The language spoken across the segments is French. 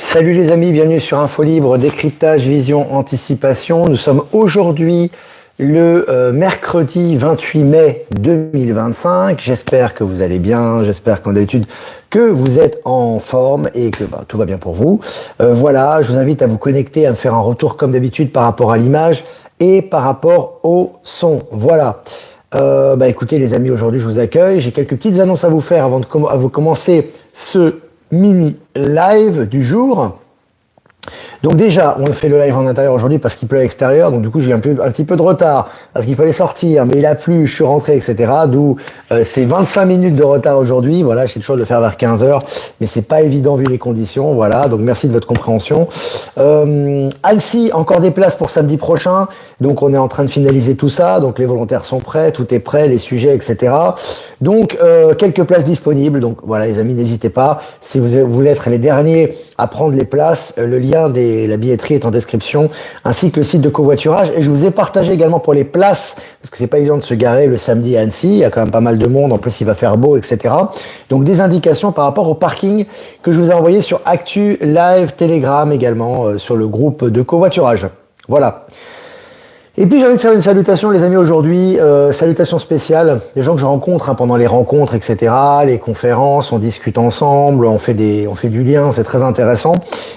Salut les amis, bienvenue sur Info Libre, décryptage, vision, anticipation. Nous sommes aujourd'hui le mercredi 28 mai 2025. J'espère que vous allez bien, j'espère comme d'habitude que vous êtes en forme et que tout va bien pour vous. Voilà, je vous invite à vous connecter, à me faire un retour comme d'habitude par rapport à l'image et par rapport au son. Voilà. Écoutez les amis, aujourd'hui je vous accueille. J'ai quelques petites annonces à vous faire avant de vous commencer ce mini live du jour. Donc déjà, on fait le live en intérieur aujourd'hui parce qu'il pleut à l'extérieur, donc du coup j'ai un petit peu de retard parce qu'il fallait sortir, mais il a plu, je suis rentré, etc. D'où c'est 25 minutes de retard aujourd'hui. Voilà, j'ai le choix de le faire vers 15h, mais c'est pas évident vu les conditions. Voilà, donc merci de votre compréhension. Annecy, encore des places pour samedi prochain, donc on est en train de finaliser tout ça. Donc les volontaires sont prêts, tout est prêt, les sujets, etc. Donc quelques places disponibles. Donc voilà les amis, n'hésitez pas. Si vous voulez être les derniers à prendre les places, le lien la billetterie est en description, ainsi que le site de covoiturage. Et je vous ai partagé également pour les places, parce que c'est pas évident de se garer le samedi à Annecy, il y a quand même pas mal de monde, en plus il va faire beau, etc. Donc des indications par rapport au parking que je vous ai envoyé sur Actu Live Telegram également, sur le groupe de covoiturage. Voilà. Et puis j'ai envie de faire une salutation les amis aujourd'hui, salutation spéciale, les gens que je rencontre pendant les rencontres, etc., les conférences, on discute ensemble, on fait du lien, c'est très intéressant.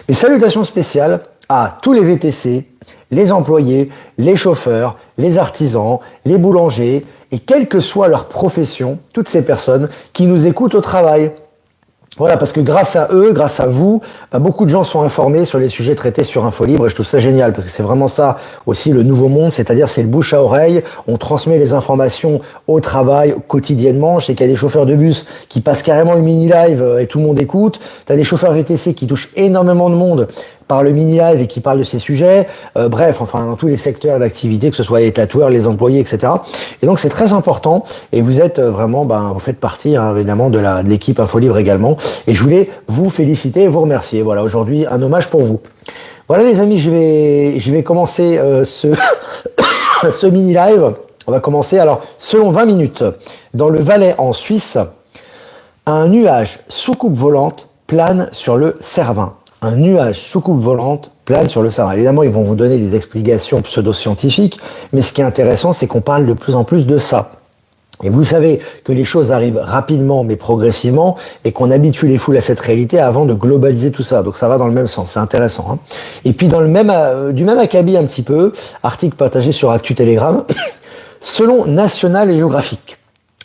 Mais salutation spéciale à tous les VTC, les employés, les chauffeurs, les artisans, les boulangers, et quelle que soit leur profession, toutes ces personnes qui nous écoutent au travail. Voilà, parce que grâce à eux, grâce à vous, beaucoup de gens sont informés sur les sujets traités sur Info Libre et je trouve ça génial parce que c'est vraiment ça aussi le nouveau monde, c'est-à-dire c'est le bouche à oreille, on transmet les informations au travail quotidiennement. Je sais qu'il y a des chauffeurs de bus qui passent carrément le mini-live et tout le monde écoute. Tu as des chauffeurs VTC qui touchent énormément de monde par le mini-live et qui parlent de ces sujets. Bref, enfin dans tous les secteurs d'activité, que ce soit les tatoueurs, les employés, etc. Et donc c'est très important et vous êtes vraiment, vous faites partie évidemment de l'équipe Info Libre également. Et je voulais vous féliciter et vous remercier. Voilà, aujourd'hui, un hommage pour vous. Voilà les amis, je vais commencer ce mini-live. On va commencer, alors, selon 20 minutes, dans le Valais en Suisse, un nuage soucoupe volante plane sur le Cervin. Un nuage soucoupe volante plane sur le Cervin. Évidemment, ils vont vous donner des explications pseudo-scientifiques, mais ce qui est intéressant, c'est qu'on parle de plus en plus de ça. Et vous savez que les choses arrivent rapidement mais progressivement et qu'on habitue les foules à cette réalité avant de globaliser tout ça. Donc ça va dans le même sens, c'est intéressant. Hein. Et puis dans du même acabit un petit peu, article partagé sur Actu Telegram, selon National et Géographique,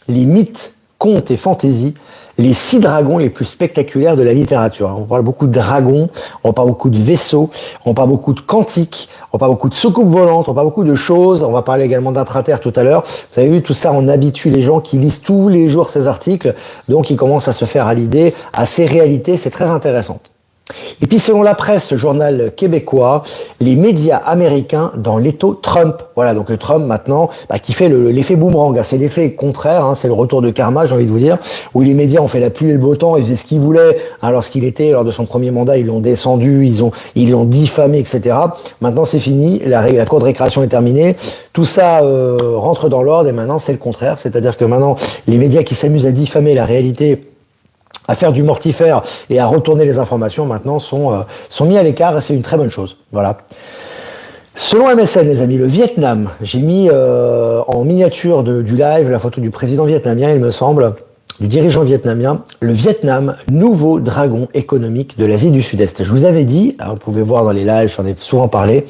les mythes, contes et fantaisies, les 6 dragons les plus spectaculaires de la littérature. On parle beaucoup de dragons, on parle beaucoup de vaisseaux, on parle beaucoup de cantiques, on parle beaucoup de soucoupes volantes, on parle beaucoup de choses. On va parler également d'intraterre tout à l'heure. Vous avez vu, tout ça, on habitue les gens qui lisent tous les jours ces articles. Donc, ils commencent à se faire à l'idée, à ces réalités. C'est très intéressant. Et puis selon la presse, journal québécois, les médias américains dans l'étau Trump. Voilà, donc le Trump maintenant qui fait l'effet boomerang. C'est l'effet contraire, c'est le retour de karma, j'ai envie de vous dire, où les médias ont fait la pluie et le beau temps, ils faisaient ce qu'ils voulaient. Lorsqu'il était, lors de son premier mandat, ils l'ont descendu, ils l'ont diffamé, etc. Maintenant c'est fini, la cour de récréation est terminée, tout ça rentre dans l'ordre et maintenant c'est le contraire. C'est-à-dire que maintenant, les médias qui s'amusent à diffamer la réalité, à faire du mortifère et à retourner les informations maintenant sont mis à l'écart et c'est une très bonne chose. Voilà. Selon MSN, les amis, le Vietnam, j'ai mis en miniature du live la photo du président vietnamien, il me semble, du dirigeant vietnamien, le Vietnam, nouveau dragon économique de l'Asie du Sud-Est. Je vous avais dit, vous pouvez voir dans les lives, j'en ai souvent parlé,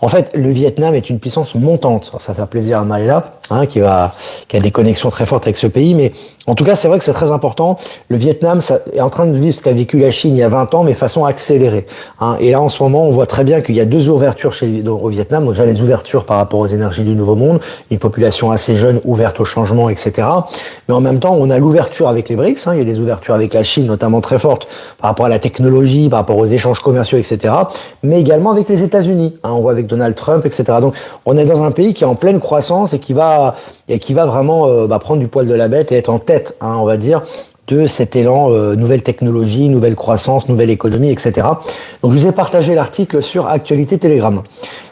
en fait, le Vietnam est une puissance montante. Ça fait plaisir à Maëla, qui a des connexions très fortes avec ce pays. Mais en tout cas, c'est vrai que c'est très important. Le Vietnam est en train de vivre ce qu'a vécu la Chine il y a 20 ans, mais façon accélérée. Et là, en ce moment, on voit très bien qu'il y a 2 ouvertures au Vietnam. Donc déjà, les ouvertures par rapport aux énergies du Nouveau Monde, une population assez jeune, ouverte au changement, etc. Mais en même temps, on a l'ouverture avec les BRICS. Il y a des ouvertures avec la Chine, notamment très fortes, par rapport à la technologie, par rapport aux échanges commerciaux, etc. Mais également avec les États-Unis. On voit avec Donald Trump, etc. Donc, on est dans un pays qui est en pleine croissance et qui va vraiment prendre du poil de la bête et être en tête, on va dire, de cet élan, nouvelle technologie, nouvelle croissance, nouvelle économie, etc. Donc je vous ai partagé l'article sur Actualité Telegram.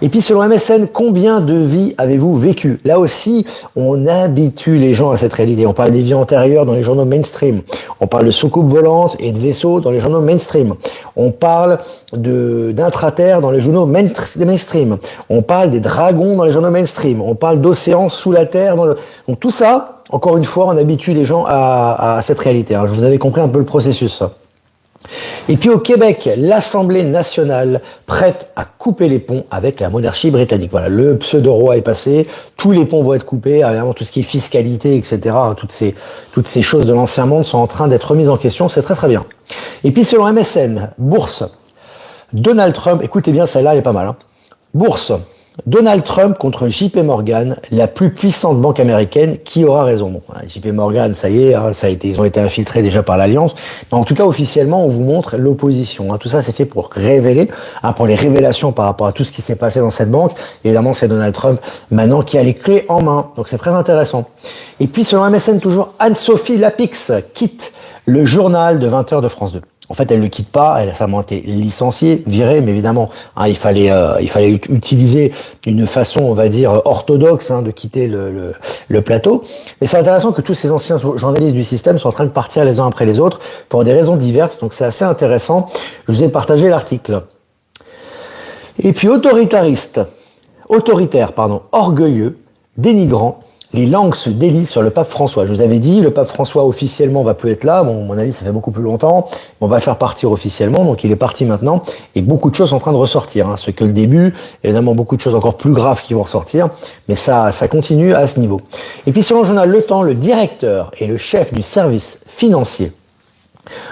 Et puis selon MSN, combien de vies avez-vous vécu? Là aussi, on habitue les gens à cette réalité. On parle des vies antérieures dans les journaux mainstream. On parle de soucoupes volantes et de vaisseaux dans les journaux mainstream. On parle d'intraterres dans les journaux mainstream. On parle des dragons dans les journaux mainstream. On parle d'océans sous la terre. Donc tout ça, encore une fois, on habitue les gens à cette réalité. Alors, vous avez compris un peu le processus. Et puis au Québec, l'Assemblée nationale prête à couper les ponts avec la monarchie britannique. Voilà, le pseudo-roi est passé, tous les ponts vont être coupés, évidemment tout ce qui est fiscalité, etc. Toutes ces choses de l'ancien monde sont en train d'être remises en question, c'est très très bien. Et puis selon MSN, bourse, Donald Trump, écoutez bien, celle-là elle est pas mal. Bourse, Donald Trump contre JP Morgan, la plus puissante banque américaine, qui aura raison? Bon, JP Morgan, ça y est, ils ont été infiltrés déjà par l'Alliance. Mais en tout cas, officiellement, on vous montre l'opposition. Tout ça, c'est fait pour révéler, pour les révélations par rapport à tout ce qui s'est passé dans cette banque. Évidemment, c'est Donald Trump maintenant qui a les clés en main. Donc, c'est très intéressant. Et puis, selon MSN, toujours, Anne-Sophie Lapix quitte le journal de 20h de France 2. En fait, elle ne le quitte pas, elle a seulement été licenciée, virée, mais évidemment, il fallait utiliser une façon, on va dire, orthodoxe de quitter le plateau. Mais c'est intéressant que tous ces anciens journalistes du système sont en train de partir les uns après les autres pour des raisons diverses, donc c'est assez intéressant. Je vous ai partagé l'article. Et puis autoritaire, orgueilleux, dénigrant, les langues se délient sur le pape François. Je vous avais dit, le pape François officiellement va plus être là. Bon, à mon avis, ça fait beaucoup plus longtemps. On va le faire partir officiellement, donc il est parti maintenant. Et beaucoup de choses sont en train de ressortir. C'est que le début. Évidemment, beaucoup de choses encore plus graves qui vont ressortir. Mais ça continue à ce niveau. Et puis, selon le journal Le Temps, le directeur et le chef du service financier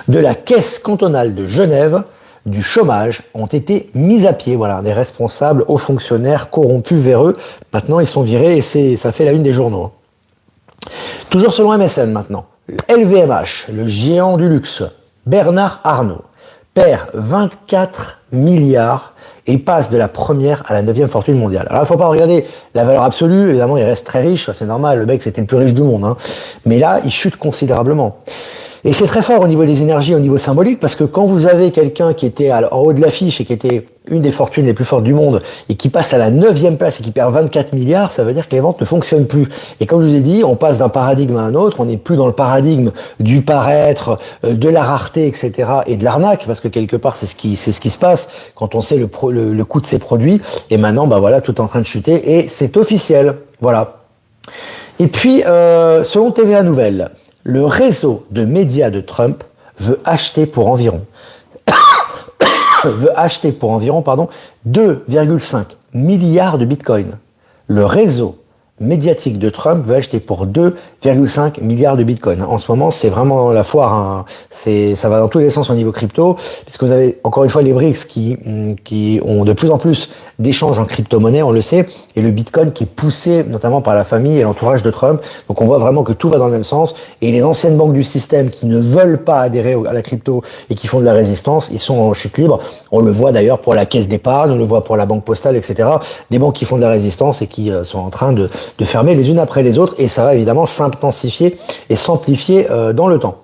de la Caisse cantonale de Genève du chômage ont été mis à pied. Voilà, des responsables hauts fonctionnaires corrompus véreux. Maintenant, ils sont virés et ça fait la une des journaux. Toujours selon MSN maintenant. LVMH, le géant du luxe, Bernard Arnault, perd 24 milliards et passe de la première à la 9e fortune mondiale. Alors, il ne faut pas regarder la valeur absolue. Évidemment, il reste très riche. C'est normal. Le mec, c'était le plus riche du monde. Mais là, il chute considérablement. Et c'est très fort au niveau des énergies, au niveau symbolique, parce que quand vous avez quelqu'un qui était en haut de l'affiche et qui était une des fortunes les plus fortes du monde et qui passe à la 9e place et qui perd 24 milliards, ça veut dire que les ventes ne fonctionnent plus. Et comme je vous ai dit, on passe d'un paradigme à un autre, on n'est plus dans le paradigme du paraître, de la rareté, etc. et de l'arnaque, parce que quelque part, c'est ce qui se passe quand on sait le coût de ces produits. Et maintenant, voilà, tout est en train de chuter et c'est officiel. Voilà. Et puis, selon TVA Nouvelles, le réseau de médias de Trump veut acheter pour environ 2,5 milliards de bitcoins. Le réseau médiatique de Trump veut acheter pour 2,5 milliards de bitcoins. En ce moment, c'est vraiment la foire. Ça va dans tous les sens au niveau crypto, puisque vous avez encore une fois les BRICS qui ont de plus en plus d'échanges en crypto-monnaie, on le sait, et le bitcoin qui est poussé notamment par la famille et l'entourage de Trump. Donc on voit vraiment que tout va dans le même sens. Et les anciennes banques du système qui ne veulent pas adhérer à la crypto et qui font de la résistance, ils sont en chute libre. On le voit d'ailleurs pour la caisse d'épargne, on le voit pour la banque postale, etc. Des banques qui font de la résistance et qui sont en train de fermer les unes après les autres, et ça va évidemment s'intensifier et s'amplifier dans le temps.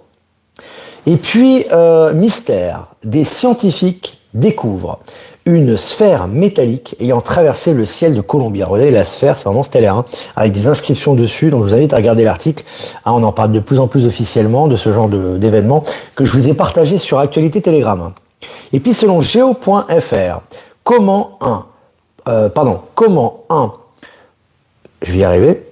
Et puis, mystère, des scientifiques découvrent une sphère métallique ayant traversé le ciel de Colombie. Alors, vous voyez, la sphère, c'est vraiment stellaire, avec des inscriptions dessus, donc je vous invite à regarder l'article. On en parle de plus en plus officiellement de ce genre d'événements que je vous ai partagé sur Actualité Telegram. Et puis, selon Geo.fr, comment je vais y arriver.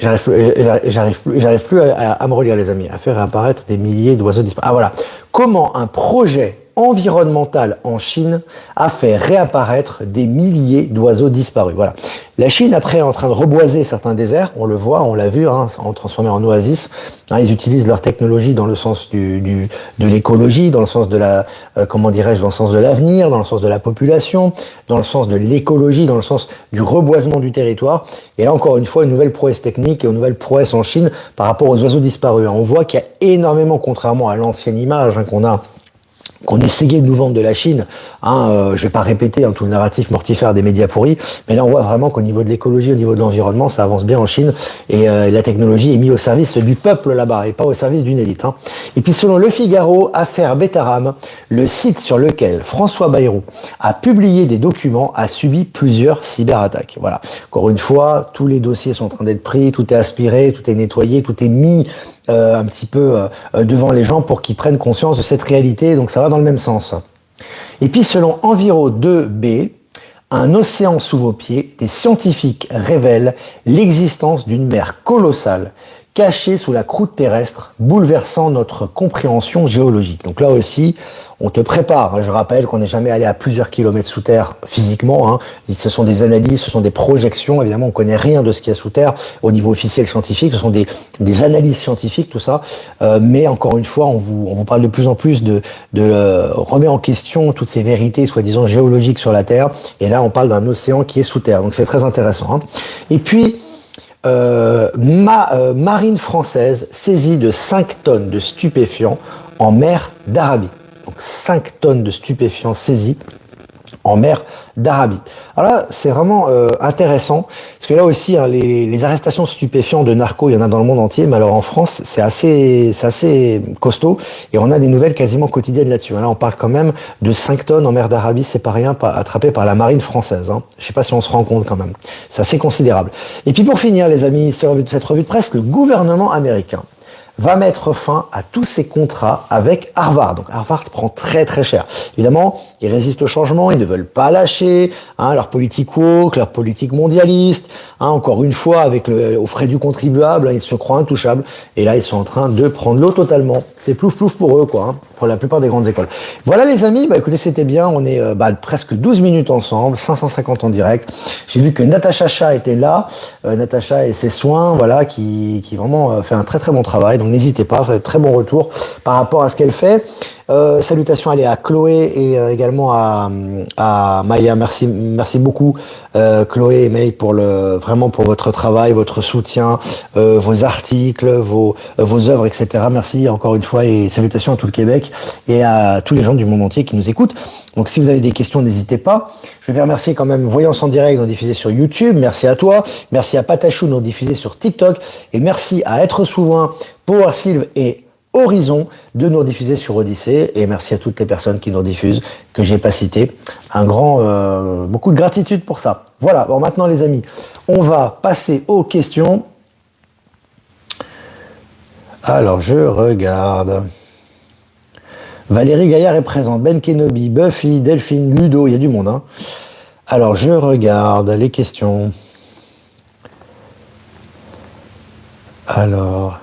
J'arrive plus à me relire, les amis, à faire apparaître des milliers d'oiseaux disparus. Voilà. Comment un projet environnemental en Chine a fait réapparaître des milliers d'oiseaux disparus. Voilà. La Chine, après, est en train de reboiser certains déserts. On le voit, on l'a vu, en transformer en oasis. Ils utilisent leur technologie dans le sens de l'écologie, dans le sens de dans le sens de l'avenir, dans le sens de la population, dans le sens de l'écologie, dans le sens du reboisement du territoire. Et là, encore une fois, une nouvelle prouesse technique et une nouvelle prouesse en Chine par rapport aux oiseaux disparus. On voit qu'il y a énormément, contrairement à l'ancienne image qu'on a qu'on essayait de nous vendre de la Chine. Je vais pas répéter tout le narratif mortifère des médias pourris, mais là on voit vraiment qu'au niveau de l'écologie, au niveau de l'environnement, ça avance bien en Chine et la technologie est mise au service du peuple là-bas et pas au service d'une élite. Et puis selon Le Figaro, affaire Betaram, le site sur lequel François Bayrou a publié des documents a subi plusieurs cyberattaques. Voilà. Encore une fois, tous les dossiers sont en train d'être pris, tout est aspiré, tout est nettoyé, tout est mis un petit peu devant les gens pour qu'ils prennent conscience de cette réalité. Donc ça va dans le même sens. Et puis selon Enviro 2B, un océan sous vos pieds, des scientifiques révèlent l'existence d'une mer colossale cachée sous la croûte terrestre, bouleversant notre compréhension géologique. Donc là aussi, on te prépare. Je rappelle qu'on n'est jamais allé à plusieurs kilomètres sous terre physiquement. Ce sont des analyses, ce sont des projections. Évidemment, on connaît rien de ce qu'il y a sous terre au niveau officiel scientifique. Ce sont des analyses scientifiques, tout ça. Mais encore une fois, on vous parle de plus en plus de remet en question toutes ces vérités, soi-disant géologiques sur la Terre. Et là, on parle d'un océan qui est sous terre. Donc c'est très intéressant. Et puis, marine française saisie de 5 tonnes de stupéfiants en mer d'Arabie. Donc 5 tonnes de stupéfiants saisis en mer d'Arabie. Alors là, c'est vraiment intéressant, parce que là aussi, les arrestations stupéfiants de narcos, il y en a dans le monde entier, mais alors en France, c'est assez costaud, et on a des nouvelles quasiment quotidiennes là-dessus. Là, on parle quand même de 5 tonnes en mer d'Arabie, c'est pas rien, attrapé par la marine française. Je sais pas si on se rend compte quand même. C'est assez considérable. Et puis pour finir, les amis, cette revue de presse, le gouvernement américain va mettre fin à tous ces contrats avec Harvard. Donc Harvard prend très très cher. Évidemment, ils résistent au changement, ils ne veulent pas lâcher leur politique woke, leur politique mondialiste. Encore une fois, aux frais du contribuable, ils se croient intouchables. Et là, ils sont en train de prendre l'eau totalement. C'est plouf plouf pour eux, pour la plupart des grandes écoles. Voilà les amis, écoutez, c'était bien. On est presque 12 minutes ensemble, 550 en direct. J'ai vu que Natacha Chat était là. Natacha et ses soins, voilà, qui vraiment fait un très très bon travail. Donc n'hésitez pas, très bon retour par rapport à ce qu'elle fait. Salutations à Chloé et également à Maya. Merci beaucoup Chloé et May pour vraiment pour votre travail, votre soutien, vos articles, vos œuvres, etc. Merci encore une fois et salutations à tout le Québec et à tous les gens du monde entier qui nous écoutent. Donc si vous avez des questions, n'hésitez pas. Je vais remercier quand même Voyance en direct, nous diffusé sur YouTube. Merci à toi. Merci à Patachou, nous diffusé sur TikTok. Et merci à Être Souverain, Power Sylve et Horizon de nous diffuser sur Odyssée, et merci à toutes les personnes qui nous diffusent, que j'ai pas citées. Beaucoup de gratitude pour ça. Voilà, bon maintenant les amis, on va passer aux questions. Alors je regarde. Valérie Gaillard est présente, Ben Kenobi, Buffy, Delphine, Ludo, il y a du monde. Alors je regarde les questions. Alors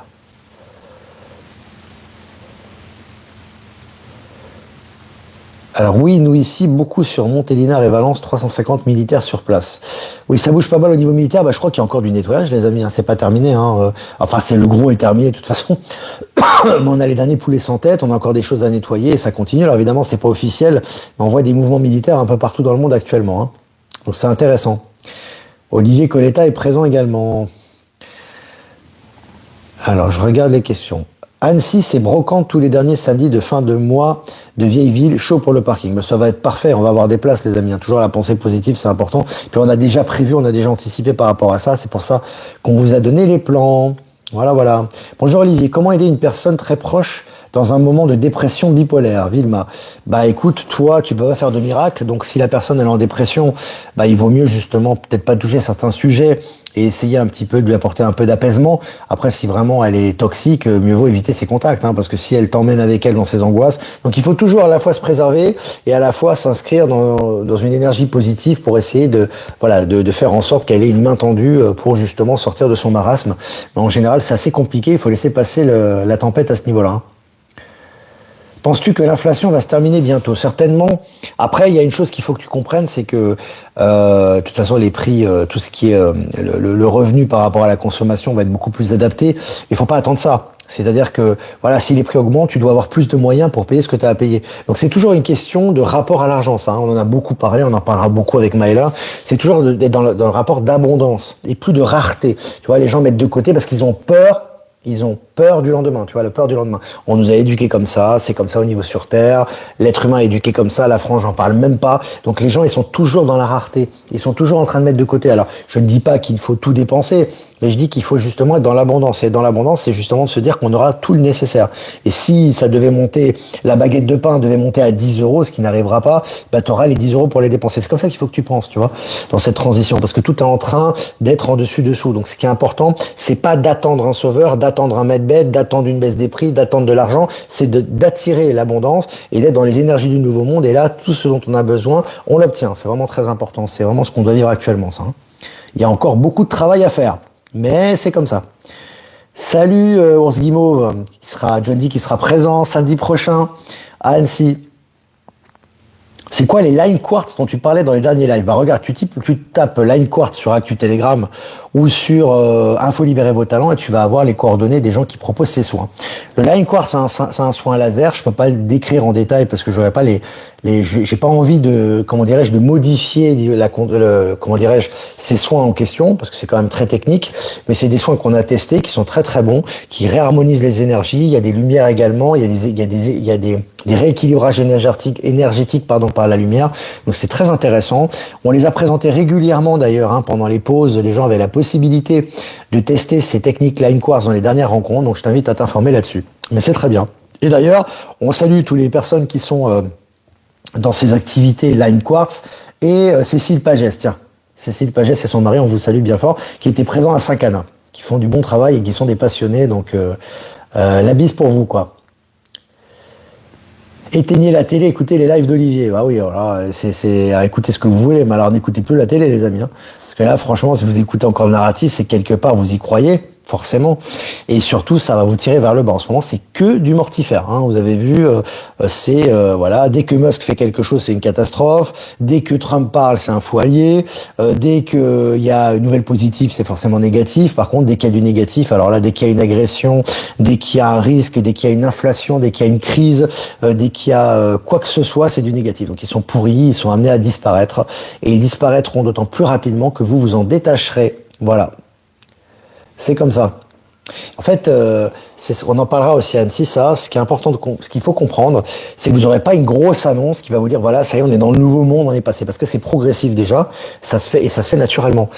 oui, nous ici, beaucoup sur Montélimar et Valence, 350 militaires sur place. Oui, ça bouge pas mal au niveau militaire. Je crois qu'il y a encore du nettoyage, les amis. C'est pas terminé. Enfin, le gros est terminé de toute façon. Mais on a les derniers poulets sans tête. On a encore des choses à nettoyer et ça continue. Alors évidemment, c'est pas officiel, mais on voit des mouvements militaires un peu partout dans le monde actuellement. Donc c'est intéressant. Olivier Coletta est présent également. Alors, je regarde les questions. Annecy, c'est brocante tous les derniers samedis de fin de mois de vieille ville, chaud pour le parking. Mais ça va être parfait, on va avoir des places les amis. Toujours la pensée positive, c'est important. Puis on a déjà prévu, on a déjà anticipé par rapport à ça. C'est pour ça qu'on vous a donné les plans. Voilà. Bonjour Olivier, comment aider une personne très proche dans un moment de dépression bipolaire, Vilma? Écoute, toi, tu peux pas faire de miracle. Donc si la personne elle est en dépression, il vaut mieux justement peut-être pas toucher certains sujets et essayer un petit peu de lui apporter un peu d'apaisement. Après, si vraiment elle est toxique, mieux vaut éviter ses contacts, parce que si elle t'emmène avec elle dans ses angoisses, donc il faut toujours à la fois se préserver et à la fois s'inscrire dans une énergie positive pour essayer de faire en sorte qu'elle ait une main tendue pour justement sortir de son marasme. Mais en général, c'est assez compliqué. Il faut laisser passer la tempête à ce niveau-là. Penses-tu que l'inflation va se terminer bientôt? Certainement. Après, il y a une chose qu'il faut que tu comprennes, c'est que de toute façon, les prix, tout ce qui est le revenu par rapport à la consommation va être beaucoup plus adapté. Il faut pas attendre ça. C'est-à-dire que si les prix augmentent, tu dois avoir plus de moyens pour payer ce que tu as à payer. Donc c'est toujours une question de rapport à l'argent, ça. On en a beaucoup parlé, on en parlera beaucoup avec Maëla. C'est toujours d'être dans le rapport d'abondance et plus de rareté. Tu vois, les gens mettent de côté parce qu'ils ont peur peur du lendemain, tu vois, la peur du lendemain. On nous a éduqués comme ça, c'est comme ça au niveau sur Terre, l'être humain est éduqué comme ça, la France, j'en parle même pas. Donc les gens, ils sont toujours dans la rareté, ils sont toujours en train de mettre de côté. Alors, je ne dis pas qu'il faut tout dépenser, mais je dis qu'il faut justement être dans l'abondance. Et dans l'abondance, c'est justement de se dire qu'on aura tout le nécessaire. Et si ça devait monter, la baguette de pain devait monter à 10 euros, ce qui n'arrivera pas, bah, tu auras les 10 euros pour les dépenser. C'est comme ça qu'il faut que tu penses, tu vois, dans cette transition. Parce que tout est en train d'être en dessus-dessous. Donc, ce qui est important, c'est pas d'attendre un sauveur, d'attendre un maître bête, d'attendre une baisse des prix, d'attendre de l'argent. C'est d'attirer l'abondance et d'être dans les énergies du nouveau monde. Et là, tout ce dont on a besoin, on l'obtient. C'est vraiment très important. C'est vraiment ce qu'on doit vivre actuellement, ça. Hein. Il y a encore beaucoup de travail à faire. Mais c'est comme ça. Salut Ours Guimauve, John D qui sera présent samedi prochain à Annecy. C'est quoi les line quartz dont tu parlais dans les derniers lives? Bah regarde, tu tapes line quartz sur Actu Telegram ou sur Info Libérer vos talents et tu vas avoir les coordonnées des gens qui proposent ces soins. Le line quartz, c'est un soin laser. Je peux pas le décrire en détail parce que j'aurais pas j'ai pas envie de, comment dirais-je, de modifier comment dirais-je, ces soins en question parce que c'est quand même très technique. Mais c'est des soins qu'on a testés, qui sont très très bons, qui réharmonisent les énergies. Il y a des lumières également. Il y a des rééquilibrages énergétiques par la lumière. Donc c'est très intéressant. On les a présentés régulièrement d'ailleurs, hein, pendant les pauses. Les gens avaient la possibilité de tester ces techniques Line Quartz dans les dernières rencontres. Donc je t'invite à t'informer là-dessus. Mais c'est très bien. Et d'ailleurs, on salue toutes les personnes qui sont dans ces activités Line Quartz et Cécile Pagès. Tiens, Cécile Pagès et son mari, on vous salue bien fort, qui étaient présents à Saint-Canin, qui font du bon travail et qui sont des passionnés. Donc la bise pour vous, quoi. Éteignez la télé, écoutez les lives d'Olivier. Bah oui, alors, écoutez ce que vous voulez, mais alors n'écoutez plus la télé, les amis. Hein. Parce que là, franchement, si vous écoutez encore le narratif, c'est quelque part, vous y croyez, forcément. Et surtout, ça va vous tirer vers le bas. En ce moment, c'est que du mortifère. Hein. Vous avez vu, voilà, dès que Musk fait quelque chose, c'est une catastrophe. Dès que Trump parle, c'est un fou allié. Dès qu'il y a une nouvelle positive, c'est forcément négatif. Par contre, dès qu'il y a du négatif, alors là, dès qu'il y a une agression, dès qu'il y a un risque, dès qu'il y a une inflation, dès qu'il y a une crise, dès qu'il y a quoi que ce soit, c'est du négatif. Donc ils sont pourris, ils sont amenés à disparaître. Et ils disparaîtront d'autant plus rapidement que vous vous en détacherez. Voilà. C'est comme ça. En fait, on en parlera aussi à Annecy, ça. Ce qui est important, ce qu'il faut comprendre, c'est que vous n'aurez pas une grosse annonce qui va vous dire, voilà, ça y est, on est dans le nouveau monde, on est passé. Parce que c'est progressif déjà, ça se fait et ça se fait naturellement.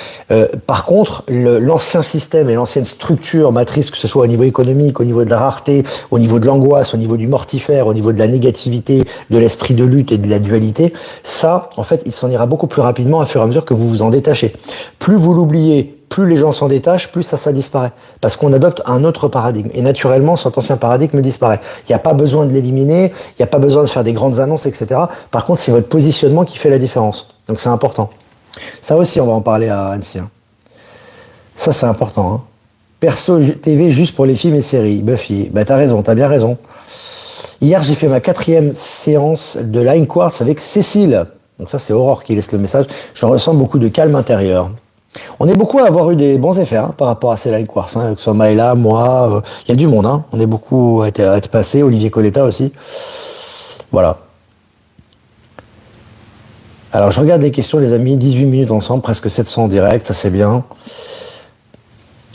Par contre, l'ancien système et l'ancienne structure matrice, que ce soit au niveau économique, au niveau de la rareté, au niveau de l'angoisse, au niveau du mortifère, au niveau de la négativité, de l'esprit de lutte et de la dualité, ça, en fait, il s'en ira beaucoup plus rapidement à fur et à mesure que vous vous en détachez. Plus vous l'oubliez, plus les gens s'en détachent, plus ça disparaît. Parce qu'on adopte un autre paradigme. Et naturellement, cet ancien paradigme disparaît. Il n'y a pas besoin de l'éliminer, il n'y a pas besoin de faire des grandes annonces, etc. Par contre, c'est votre positionnement qui fait la différence. Donc c'est important. Ça aussi, on va en parler à Annecy. Hein. Ça, c'est important. Hein. Perso TV juste pour les films et séries. Buffy, bah t'as raison, t'as bien raison. Hier, j'ai fait ma 4e séance de Line Quartz avec Cécile. Donc ça, c'est Aurore qui laisse le message. Je ressens beaucoup de calme intérieur. On est beaucoup à avoir eu des bons effets par rapport à ces Line Quartz, que ce soit Maëla, moi, il y a du monde, on est beaucoup à être passé, Olivier Coletta aussi. Voilà. Alors je regarde les questions les amis, 18 minutes ensemble, presque 700 en direct, ça c'est bien.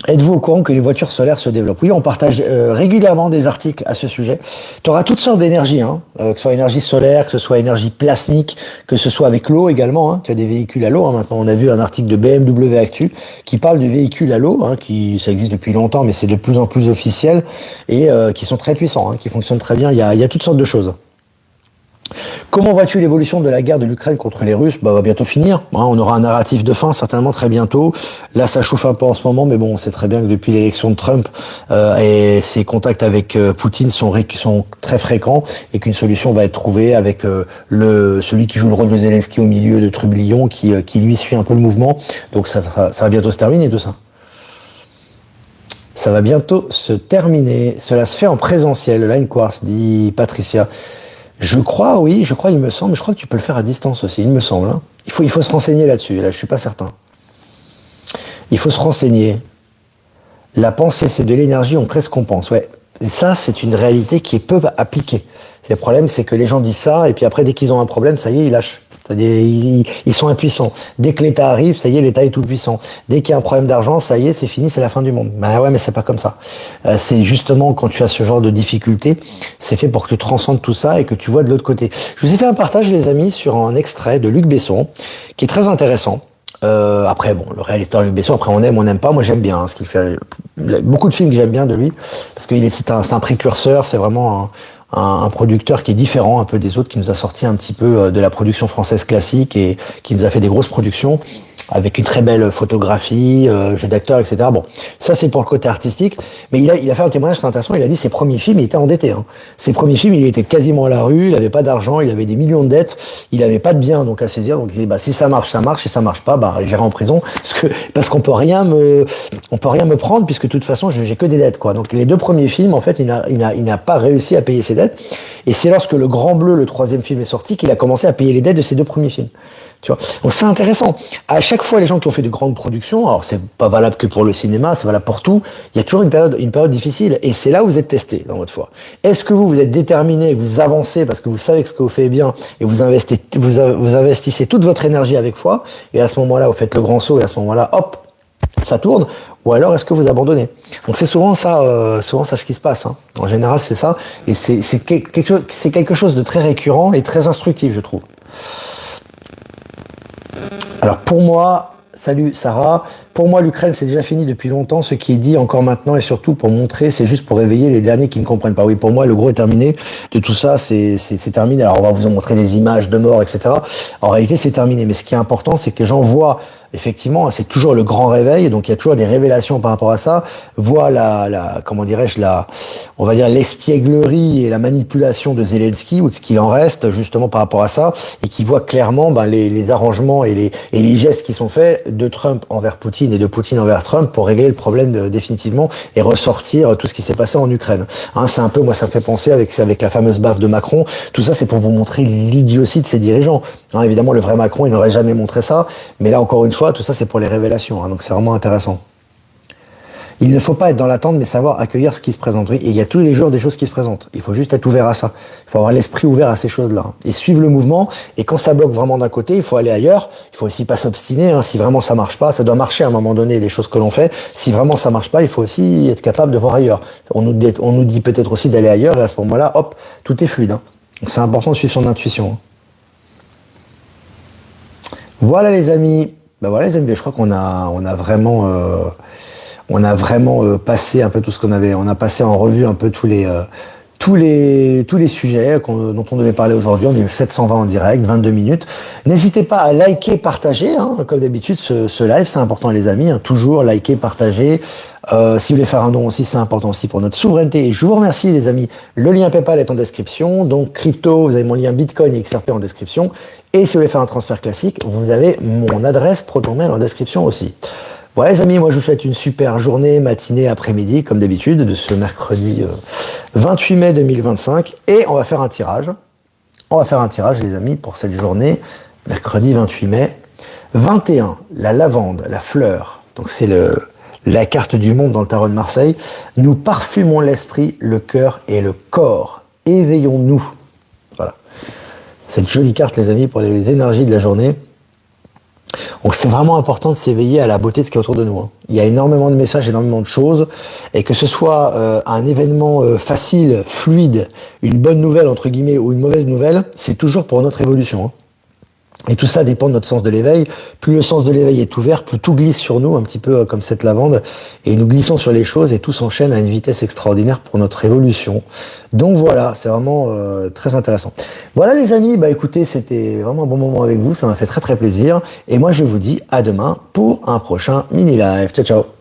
Êtes-vous au courant que les voitures solaires se développent? Oui, on partage régulièrement des articles à ce sujet. Tu auras toutes sortes d'énergie, que ce soit énergie solaire, que ce soit énergie plasmique, que ce soit avec l'eau également. Tu as des véhicules à l'eau. Maintenant, on a vu un article de BMW Actu qui parle du véhicule à l'eau, ça existe depuis longtemps, mais c'est de plus en plus officiel et qui sont très puissants, qui fonctionnent très bien. Il y a toutes sortes de choses. Comment vois-tu l'évolution de la guerre de l'Ukraine contre les Russes? Bah, va bientôt finir. On aura un narratif de fin certainement très bientôt. Là, ça chauffe un peu en ce moment, mais bon, on sait très bien que depuis l'élection de Trump et ses contacts avec Poutine sont très fréquents et qu'une solution va être trouvée avec celui qui joue le rôle de Zelensky au milieu de Trublion qui lui suit un peu le mouvement. Donc ça va bientôt se terminer tout ça. Ça va bientôt se terminer. Cela se fait en présentiel. Line Quartz, dit Patricia. Je crois, il me semble. Je crois que tu peux le faire à distance aussi, il me semble. Hein. Il faut se renseigner là-dessus. Là, je suis pas certain. Il faut se renseigner. La pensée, c'est de l'énergie, on crée ce qu'on pense. Ouais. Et ça, c'est une réalité qui est peu appliquée. Le problème, c'est que les gens disent ça, et puis après, dès qu'ils ont un problème, ça y est, ils lâchent. C'est-à-dire, ils sont impuissants. Dès que l'État arrive, ça y est, l'État est tout puissant. Dès qu'il y a un problème d'argent, ça y est, c'est fini, c'est la fin du monde. Ben ouais, mais c'est pas comme ça. C'est justement quand tu as ce genre de difficultés, c'est fait pour que tu transcendes tout ça et que tu vois de l'autre côté. Je vous ai fait un partage, les amis, sur un extrait de Luc Besson, qui est très intéressant. Après, bon, le réalisateur Luc Besson, après on aime, on n'aime pas. Moi, j'aime bien ce qu'il fait. Il y a beaucoup de films que j'aime bien de lui, parce qu'il c'est un précurseur, c'est vraiment un producteur qui est différent un peu des autres, qui nous a sorti un petit peu de la production française classique et qui nous a fait des grosses productions avec une très belle photographie, jeu d'acteur, etc. Bon, ça c'est pour le côté artistique, mais il a fait un témoignage très intéressant. Il a dit ses premiers films, il était endetté. Hein. Ses premiers films, il était quasiment à la rue, il avait pas d'argent, il avait des millions de dettes, il avait pas de biens donc à saisir. Donc il dit bah si ça marche, ça marche, si ça marche pas, bah j'irai en prison parce qu'on peut rien me prendre puisque de toute façon j'ai que des dettes quoi. Donc les deux premiers films, en fait, il n'a pas réussi à payer ses dettes. Et c'est lorsque Le Grand Bleu, le troisième film, est sorti qu'il a commencé à payer les dettes de ses deux premiers films. Tu vois. Donc c'est intéressant. À chaque fois, les gens qui ont fait de grandes productions, alors c'est pas valable que pour le cinéma, c'est valable pour tout. Il y a toujours une période difficile, et c'est là où vous êtes testé dans votre foi. Est-ce que vous êtes déterminé, vous avancez parce que vous savez que ce que vous faites est bien, et vous investissez toute votre énergie avec foi, et à ce moment-là, vous faites le grand saut, et à ce moment-là, hop, ça tourne. Ou alors est-ce que vous abandonnez? Donc c'est souvent ça ce qui se passe. Hein. En général, c'est ça, et c'est quelque chose de très récurrent et très instructif, je trouve. Alors pour moi, salut Sarah, pour moi l'Ukraine c'est déjà fini depuis longtemps, ce qui est dit encore maintenant et surtout pour montrer, c'est juste pour réveiller les derniers qui ne comprennent pas. Oui, pour moi le gros est terminé, de tout ça c'est terminé, alors on va vous en montrer des images de morts, etc. En réalité c'est terminé, mais ce qui est important c'est que les gens voient, effectivement, c'est toujours le grand réveil, donc il y a toujours des révélations par rapport à ça, voient comment dirais-je, on va dire l'espièglerie et la manipulation de Zelensky ou de ce qu'il en reste justement par rapport à ça, et qui voient clairement les arrangements et les gestes qui sont faits de Trump envers Poutine et de Poutine envers Trump pour régler le problème définitivement et ressortir tout ce qui s'est passé en Ukraine. Hein, c'est un peu, moi ça me fait penser avec la fameuse baffe de Macron, tout ça c'est pour vous montrer l'idiotie de ces dirigeants. Hein, évidemment le vrai Macron il n'aurait jamais montré ça, mais là encore une fois, tout ça c'est pour les révélations, hein, donc c'est vraiment intéressant. Il ne faut pas être dans l'attente, mais savoir accueillir ce qui se présente. Oui, et il y a tous les jours des choses qui se présentent. Il faut juste être ouvert à ça. Il faut avoir l'esprit ouvert à ces choses-là. Et suivre le mouvement. Et quand ça bloque vraiment d'un côté, il faut aller ailleurs. Il faut aussi pas s'obstiner. Hein. Si vraiment ça marche pas, ça doit marcher à un moment donné, les choses que l'on fait. Si vraiment ça marche pas, il faut aussi être capable de voir ailleurs. On nous dit peut-être aussi d'aller ailleurs, et à ce moment-là, hop, tout est fluide. Hein. Donc c'est important de suivre son intuition. Voilà les amis. Ben voilà les amis, je crois qu'on a vraiment passé un peu tout ce qu'on avait. On a passé en revue un peu tous les sujets dont on devait parler aujourd'hui. On est 720 en direct, 22 minutes. N'hésitez pas à liker, partager, hein, comme d'habitude ce live, c'est important les amis. Hein, toujours liker, partager. Si vous voulez faire un don aussi, c'est important aussi pour notre souveraineté. Et je vous remercie les amis. Le lien PayPal est en description. Donc crypto, vous avez mon lien Bitcoin et XRP en description. Et si vous voulez faire un transfert classique, vous avez mon adresse ProtonMail en description aussi. Voilà les amis, moi je vous souhaite une super journée, matinée, après-midi, comme d'habitude, de ce mercredi 28 mai 2025. Et on va faire un tirage. On va faire un tirage les amis pour cette journée, mercredi 28 mai. 21, la lavande, la fleur. Donc c'est la carte du monde dans le tarot de Marseille. Nous parfumons l'esprit, le cœur et le corps. Éveillons-nous. Voilà. Cette jolie carte les amis pour les énergies de la journée. Donc c'est vraiment important de s'éveiller à la beauté de ce qui est autour de nous. Hein. Il y a énormément de messages, énormément de choses, et que ce soit un événement facile, fluide, une bonne nouvelle entre guillemets ou une mauvaise nouvelle, c'est toujours pour notre évolution. Hein. Et tout ça dépend de notre sens de l'éveil. Plus le sens de l'éveil est ouvert, plus tout glisse sur nous, un petit peu comme cette lavande, et nous glissons sur les choses et tout s'enchaîne à une vitesse extraordinaire pour notre évolution. Donc voilà, c'est vraiment très intéressant. Voilà les amis, bah écoutez, c'était vraiment un bon moment avec vous, ça m'a fait très très plaisir. Et moi je vous dis à demain pour un prochain mini live. Ciao ciao.